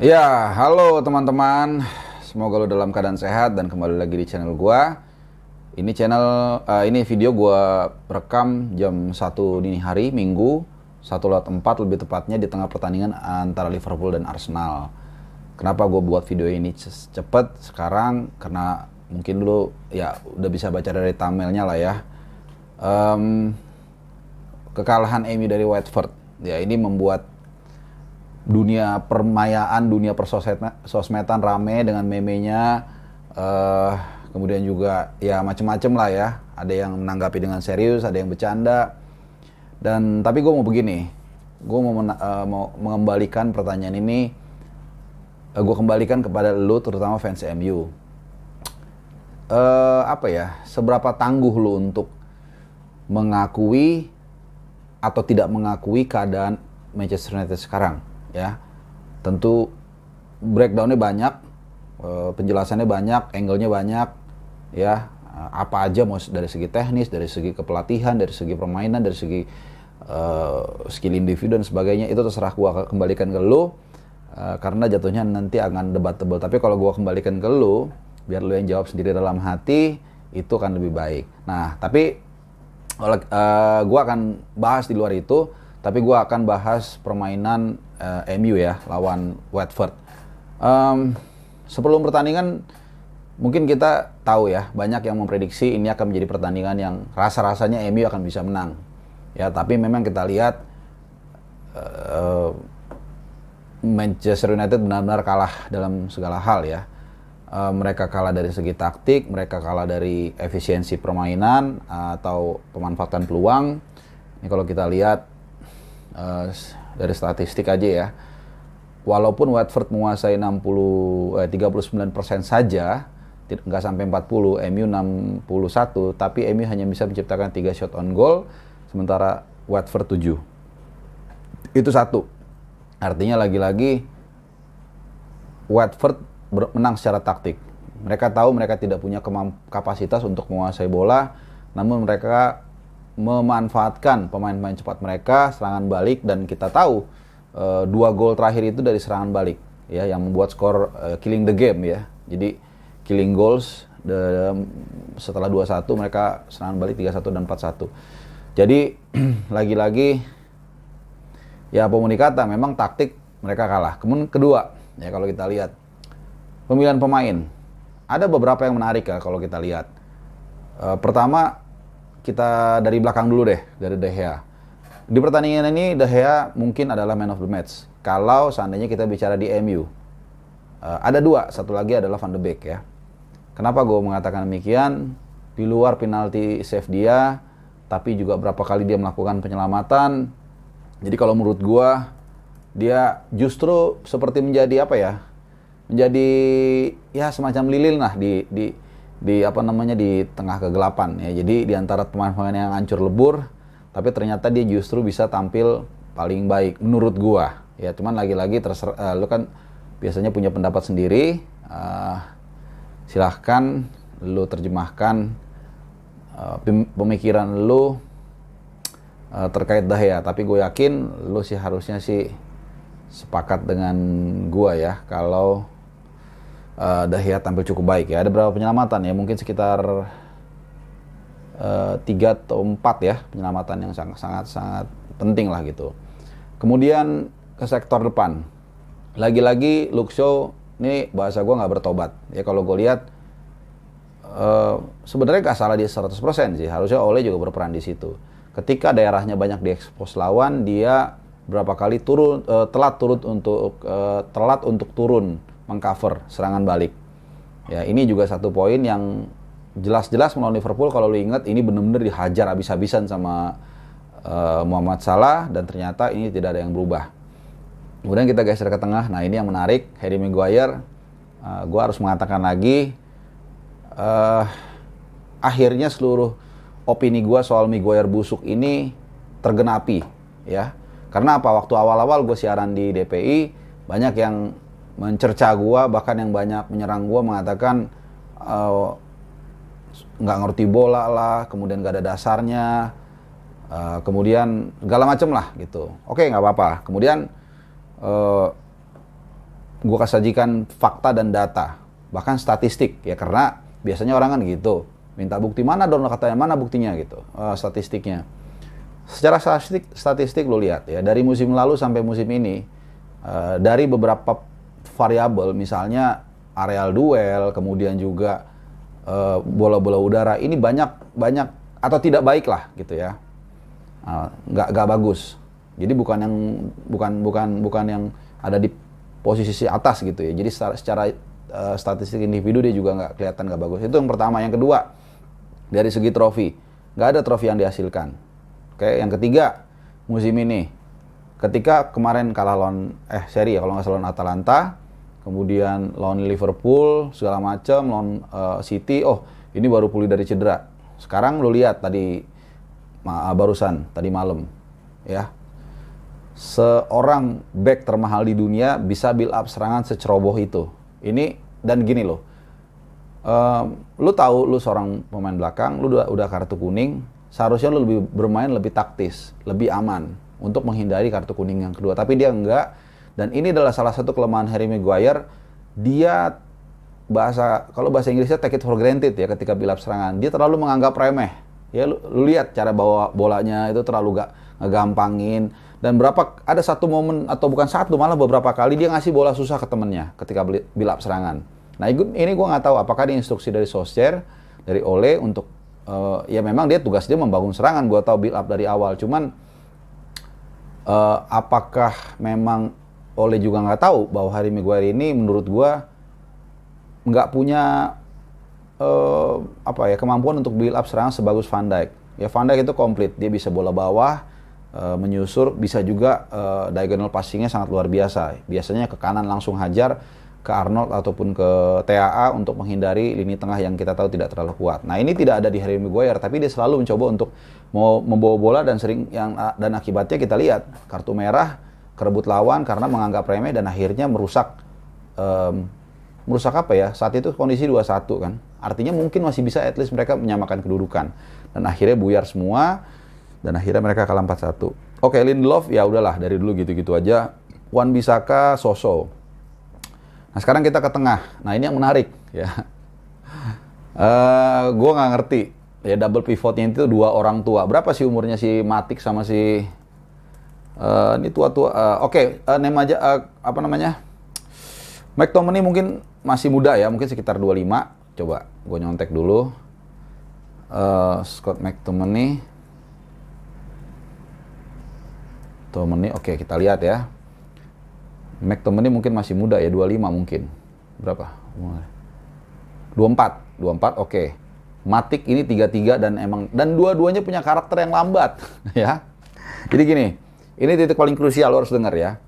Ya, halo teman-teman. Semoga lo dalam keadaan sehat dan kembali lagi di channel gua. Ini video gua rekam jam 1 dini hari Minggu 1:04 lebih tepatnya di tengah pertandingan antara Liverpool dan Arsenal. Kenapa gue buat video ini cepet sekarang? Karena mungkin dulu ya udah bisa baca dari thumbnailnya lah ya. Em, Kekalahan MU dari Watford. Ya ini membuat dunia permayaan, dunia persosmedan rame dengan memenya, eh kemudian juga ya macem-macem lah ya. Ada yang menanggapi dengan serius, ada yang bercanda. Dan tapi gue mau begini, gue mau mengembalikan pertanyaan ini, gue kembalikan kepada lu terutama fans MU. Apa ya? Seberapa tangguh lu untuk mengakui atau tidak mengakui keadaan Manchester United sekarang? Ya, tentu breakdownnya banyak, penjelasannya banyak, angle-nya banyak, ya, apa aja mau dari segi teknis, dari segi kepelatihan, dari segi permainan, dari segi skill individu dan sebagainya, itu terserah gua kembalikan ke lu, karena jatuhnya nanti akan debatable. Tapi kalau gua kembalikan ke lu, biar lu yang jawab sendiri dalam hati, itu akan lebih baik. Nah, tapi gua akan bahas di luar itu. Tapi gue akan bahas permainan MU ya lawan Watford. Sebelum pertandingan mungkin kita tahu ya, banyak yang memprediksi ini akan menjadi pertandingan yang rasa-rasanya MU akan bisa menang. Ya, tapi memang kita lihat Manchester United benar-benar kalah dalam segala hal ya. Mereka kalah dari segi taktik, mereka kalah dari efisiensi permainan atau pemanfaatan peluang. Ini kalau kita lihat dari statistik aja ya, walaupun Watford menguasai 39% saja, nggak sampai 40, MU 61, tapi MU hanya bisa menciptakan 3 shot on goal, sementara Watford 7. Itu satu. Artinya lagi-lagi Watford menang secara taktik. Mereka tahu mereka tidak punya kapasitas untuk menguasai bola, namun mereka memanfaatkan pemain-pemain cepat mereka, serangan balik, dan kita tahu 2 gol terakhir itu dari serangan balik ya, yang membuat skor killing the game ya. Jadi killing goals setelah 2-1 mereka serangan balik 3-1 dan 4-1. Jadi lagi-lagi ya pemunik kata, memang taktik mereka kalah. Kemudian kedua ya, kalau kita lihat pemilihan pemain, ada beberapa yang menarik ya kalau kita lihat. Pertama, kita dari belakang dulu deh, dari De Gea. Di pertandingan ini De Gea mungkin adalah man of the match kalau seandainya kita bicara di MU. Ada dua, satu lagi adalah Van de Beek ya. Kenapa gue mengatakan demikian? Di luar penalti save dia, tapi juga berapa kali dia melakukan penyelamatan. Jadi kalau menurut gue, dia justru seperti menjadi apa ya? Menjadi ya semacam lilin lah di tengah kegelapan ya. Jadi di antara pemain-pemain yang hancur lebur, tapi ternyata dia justru bisa tampil paling baik menurut gua. Ya, cuman lagi-lagi terserah, lu kan biasanya punya pendapat sendiri. Silahkan lu terjemahkan pemikiran lu terkait De Gea, tapi gue yakin lu sih harusnya sih sepakat dengan gua ya kalau De Gea tampil cukup baik ya. Ada berapa penyelamatan ya? Mungkin sekitar 3 atau 4 ya penyelamatan yang sangat penting lah gitu. Kemudian ke sektor depan. Lagi-lagi Luke Shaw, ini bahasa gue nggak bertobat. Ya kalau gue lihat sebenarnya nggak salah dia 100% sih. Harusnya Ole juga berperan di situ. Ketika daerahnya banyak diekspos lawan, dia berapa kali telat untuk turun mengcover serangan balik. Ya, ini juga satu poin yang jelas-jelas melawan Liverpool, kalau lu ingat, ini benar-benar dihajar habis-habisan sama Muhammad Salah, dan ternyata ini tidak ada yang berubah. Kemudian kita geser ke tengah. Nah, ini yang menarik, Harry Maguire. Gue harus mengatakan lagi, akhirnya seluruh opini gue soal Maguire busuk ini tergenapi ya. Karena apa? Waktu awal-awal gue siaran di DPI, banyak yang mencerca gua, bahkan yang banyak menyerang gua, mengatakan nggak ngerti bola lah, kemudian nggak ada dasarnya, kemudian segala macem lah gitu. Oke, nggak apa-apa. Kemudian gue sajikan fakta dan data, bahkan statistik ya, karena biasanya orang kan gitu, minta bukti, mana download katanya, mana buktinya gitu, statistiknya. Secara statistik lo lihat ya, dari musim lalu sampai musim ini, dari beberapa variabel, misalnya areal duel, kemudian juga bola-bola udara, ini banyak atau tidak baik lah gitu ya, nggak bagus. Jadi bukan yang ada di posisi atas gitu ya. Jadi secara statistik individu dia juga nggak kelihatan nggak bagus. Itu yang pertama. Yang kedua, dari segi trofi, nggak ada trofi yang dihasilkan. Oke, yang ketiga, musim ini, ketika kemarin kalah lawan seri ya kalau nggak salah lawan Atalanta, kemudian lawan Liverpool segala macam, lawan City, oh ini baru pulih dari cedera. Sekarang lu lihat tadi barusan tadi malam ya, seorang back termahal di dunia bisa build up serangan seceroboh itu. Ini dan gini loh, lu tahu lu seorang pemain belakang, lu udah kartu kuning, seharusnya lu bermain lebih taktis, lebih aman untuk menghindari kartu kuning yang kedua. Tapi dia enggak, dan ini adalah salah satu kelemahan Harry Maguire. Dia kalau bahasa Inggrisnya take it for granted ya ketika build up serangan. Dia terlalu menganggap remeh. Ya lu lihat cara bawa bolanya itu terlalu ngegampangin. Dan ada satu momen, atau bukan satu, malah beberapa kali dia ngasih bola susah ke temennya ketika build up serangan. Nah ini gue nggak tahu apakah di instruksi dari Solskjaer, dari Ole untuk ya memang tugas dia membangun serangan. Gue tahu build up dari awal, cuman apakah memang Ole juga nggak tahu bahwa Harry Maguire ini menurut gue nggak punya kemampuan untuk build up serangan sebagus Van Dijk. Ya Van Dijk itu komplit, dia bisa bola bawah, menyusur, bisa juga diagonal passingnya sangat luar biasa. Biasanya ke kanan langsung hajar ke Arnold ataupun ke TAA untuk menghindari lini tengah yang kita tahu tidak terlalu kuat. Nah ini tidak ada di Harry Maguire, tapi dia selalu mencoba untuk mau membawa bola, dan dan akibatnya kita lihat kartu merah, kerebut lawan karena menganggap remeh, dan akhirnya merusak apa ya, saat itu kondisi 2-1 kan. Artinya mungkin masih bisa at least mereka menyamakan kedudukan, dan akhirnya buyar semua. Dan akhirnya mereka kalah 4-1. Oke, Lindelof ya udahlah dari dulu gitu-gitu aja. Wan-Bissaka so-so. Nah sekarang kita ke tengah. Nah ini yang menarik ya. Gue nggak ngerti ya, double pivotnya itu dua orang tua. Berapa sih umurnya si Matic sama si ini tua-tua. Name aja apa namanya? McTominay mungkin masih muda ya, mungkin sekitar 25. Coba gue nyontek dulu. Scott McTominay. Oke, kita lihat ya. McTominay mungkin masih muda ya, 25 mungkin. Berapa? 24, oke. Matic ini 33 dan dua-duanya punya karakter yang lambat ya. Jadi gini, ini titik paling krusial, lo harus dengar ya.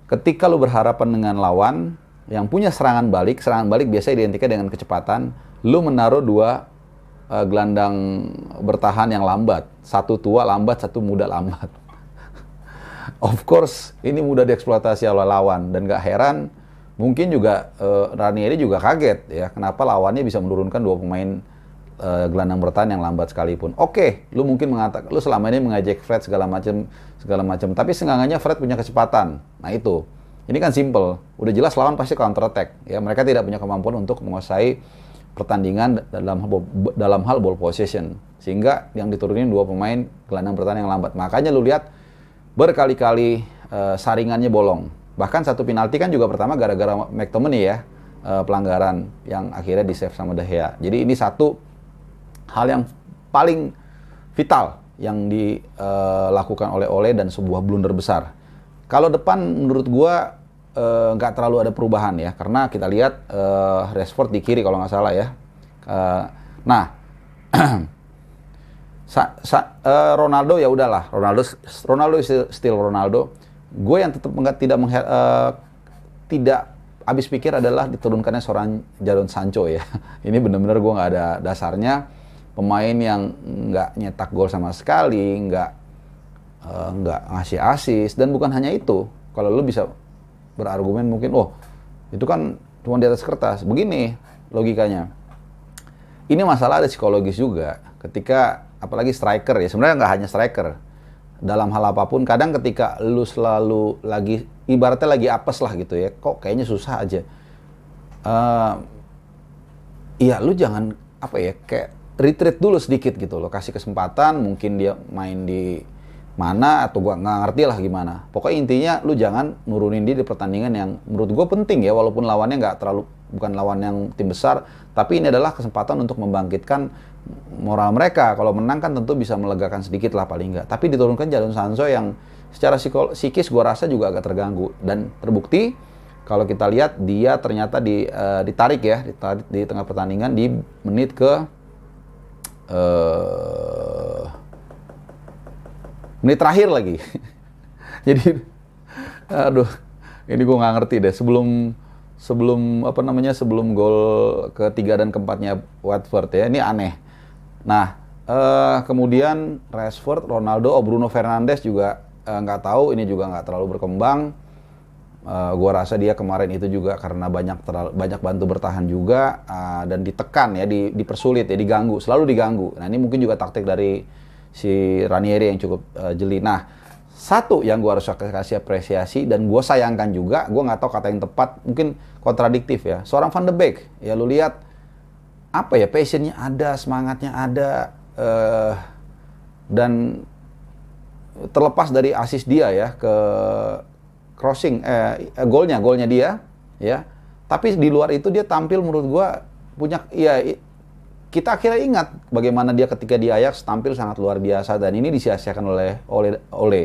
Ketika lo berhadapan dengan lawan yang punya serangan balik biasanya identiknya dengan kecepatan, lo menaruh dua gelandang bertahan yang lambat. Satu tua lambat, satu muda lambat. Of course, ini mudah dieksploitasi oleh lawan, dan gak heran mungkin juga Ranieri juga kaget ya, kenapa lawannya bisa menurunkan dua pemain gelandang bertahan yang lambat sekalipun. Oke, lu mungkin mengatakan lu selama ini mengejek Fred segala macam, tapi seenggaknya Fred punya kecepatan. Nah itu, ini kan simple, udah jelas lawan pasti counter attack ya, mereka tidak punya kemampuan untuk menguasai pertandingan dalam hal ball possession, sehingga yang diturunin dua pemain gelandang bertahan yang lambat. Makanya lu lihat berkali-kali saringannya bolong. Bahkan satu penalti kan juga pertama gara-gara McTominay ya, pelanggaran yang akhirnya di save sama De Gea. Jadi ini satu hal yang paling vital yang dilakukan oleh Ole, dan sebuah blunder besar. Kalau depan menurut gua nggak terlalu ada perubahan ya, karena kita lihat Rashford di kiri kalau nggak salah ya. Ronaldo ya udahlah, Ronaldo still Ronaldo. Gue yang tetap tidak habis pikir adalah diturunkannya seorang Jadon Sancho ya. Ini benar-benar gue nggak ada dasarnya. Pemain yang nggak nyetak gol sama sekali, nggak ngasih assist, dan bukan hanya itu. Kalau lo bisa berargumen mungkin, itu kan cuma di atas kertas. Begini logikanya. Ini masalah ada psikologis juga. Ketika apalagi striker ya, sebenarnya nggak hanya striker, dalam hal apapun, kadang ketika lu selalu lagi ibaratnya lagi apes lah gitu ya, kok kayaknya susah aja. Eh, Iya, lu jangan apa ya, kayak retreat dulu sedikit gitu loh, kasih kesempatan, mungkin dia main di mana atau gua nggak ngerti lah gimana. Pokoknya intinya lu jangan nurunin dia di pertandingan yang menurut gua penting ya, walaupun lawannya nggak terlalu, bukan lawan yang tim besar, tapi ini adalah kesempatan untuk membangkitkan moral mereka. Kalau menang kan tentu bisa melegakan sedikit lah paling nggak. Tapi diturunkan Jadon Sancho yang secara psikis gua rasa juga agak terganggu, dan terbukti kalau kita lihat dia ternyata ditarik ya, ditarik di tengah pertandingan di menit ke menit terakhir lagi. Jadi, aduh, ini gue nggak ngerti deh. Sebelum apa namanya, sebelum gol ketiga dan keempatnya Watford ya, ini aneh. Nah, kemudian Rashford, Ronaldo, Bruno Fernandes juga nggak tahu, ini juga nggak terlalu berkembang. Gua rasa dia kemarin itu juga karena banyak bantu bertahan juga, dan ditekan ya, dipersulit ya, selalu diganggu. Nah, ini mungkin juga taktik dari si Ranieri yang cukup jeli. Nah, satu yang gua harus kasih apresiasi dan gua sayangkan juga, gua nggak tahu kata yang tepat, mungkin kontradiktif ya. Seorang Van de Beek, ya lu lihat apa ya, passionnya ada, semangatnya ada, dan terlepas dari assist dia ya ke crossing, golnya dia ya, tapi di luar itu dia tampil menurut gua punya ya, kita akhirnya ingat bagaimana dia ketika di Ajax tampil sangat luar biasa, dan ini disia-siakan oleh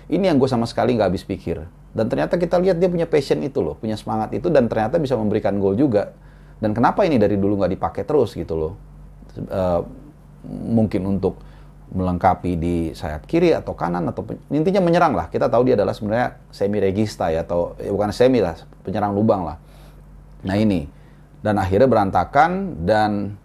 ini yang gue sama sekali nggak habis pikir. Dan ternyata kita lihat dia punya passion itu loh, punya semangat itu, dan ternyata bisa memberikan gol juga. Dan kenapa ini dari dulu nggak dipakai terus gitu loh? Mungkin untuk melengkapi di sayap kiri atau kanan, atau intinya menyerang lah. Kita tahu dia adalah sebenarnya semi regista ya, atau bukan semi lah, penyerang lubang lah. Nah ini, dan akhirnya berantakan, dan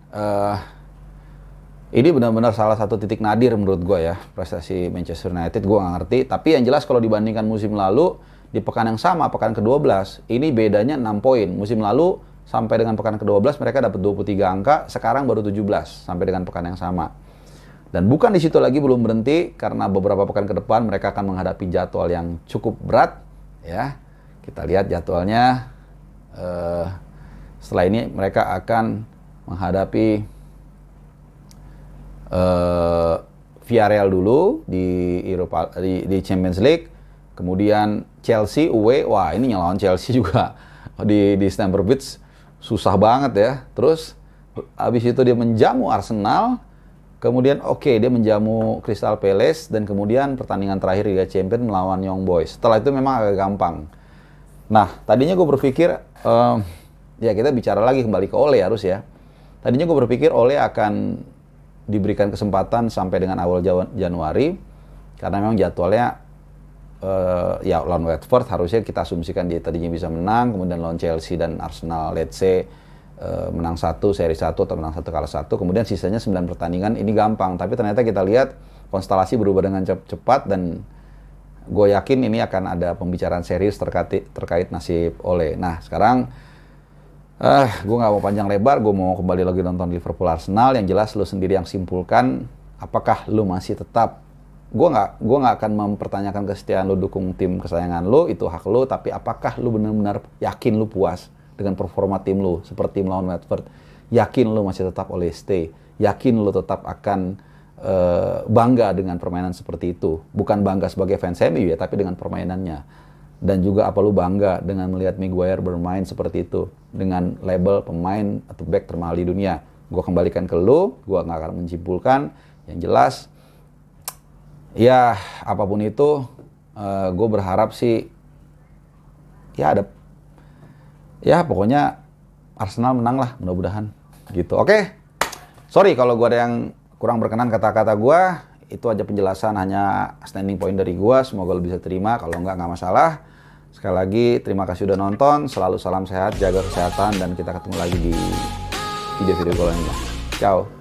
ini benar-benar salah satu titik nadir menurut gue ya, prestasi Manchester United. Gue nggak ngerti, tapi yang jelas kalau dibandingkan musim lalu di pekan yang sama, pekan ke-12, ini bedanya 6 poin. Musim lalu sampai dengan pekan ke-12 mereka dapat 23 angka, sekarang baru 17 sampai dengan pekan yang sama. Dan bukan di situ lagi, belum berhenti, karena beberapa pekan ke depan mereka akan menghadapi jadwal yang cukup berat ya. Kita lihat jadwalnya. Setelah ini mereka akan menghadapi Villarreal dulu di Champions League, kemudian Chelsea away. Wah, ini ngelawan Chelsea juga di Stamford Bridge, susah banget ya. Terus habis itu dia menjamu Arsenal. Kemudian dia menjamu Crystal Palace, dan kemudian pertandingan terakhir Liga Champions melawan Young Boys. Setelah itu memang agak gampang. Nah, tadinya gue berpikir, ya kita bicara lagi kembali ke Ole harus ya. Tadinya gue berpikir Ole akan diberikan kesempatan sampai dengan awal Januari, karena memang jadwalnya ya lawan Watford harusnya kita asumsikan dia tadinya bisa menang, kemudian lawan Chelsea dan Arsenal let's say menang 1, seri 1, atau menang 1 kalah 1, kemudian sisanya 9 pertandingan, ini gampang. Tapi ternyata kita lihat konstelasi berubah dengan cepat, dan gue yakin ini akan ada pembicaraan serius terkait nasib Ole. Nah sekarang gue nggak mau panjang lebar, gue mau kembali lagi nonton Liverpool Arsenal. Yang jelas lu sendiri yang simpulkan, apakah lu masih tetap, gue nggak akan mempertanyakan kesetiaan lu dukung tim kesayangan lu, itu hak lu, tapi apakah lu benar-benar yakin lu puas dengan performa tim lu seperti melawan Watford? Yakin lu masih tetap Ole stay? Yakin lu tetap akan bangga dengan permainan seperti itu? Bukan bangga sebagai fans MU ya, tapi dengan permainannya. Dan juga apa lu bangga dengan melihat Maguire bermain seperti itu dengan label pemain atau back termahal di dunia? Gue kembalikan ke lu, gue nggak akan menyimpulkan. Yang jelas, ya apapun itu, gue berharap sih ya pokoknya Arsenal menang lah, mudah-mudahan gitu. Oke. Sorry kalau gue ada yang kurang berkenan kata-kata gue. Itu aja penjelasan, hanya standing point dari gue. Semoga lo bisa terima, kalau nggak masalah. Sekali lagi terima kasih udah nonton. Selalu salam sehat, jaga kesehatan, dan kita ketemu lagi di video-video gue lainnya. Ciao.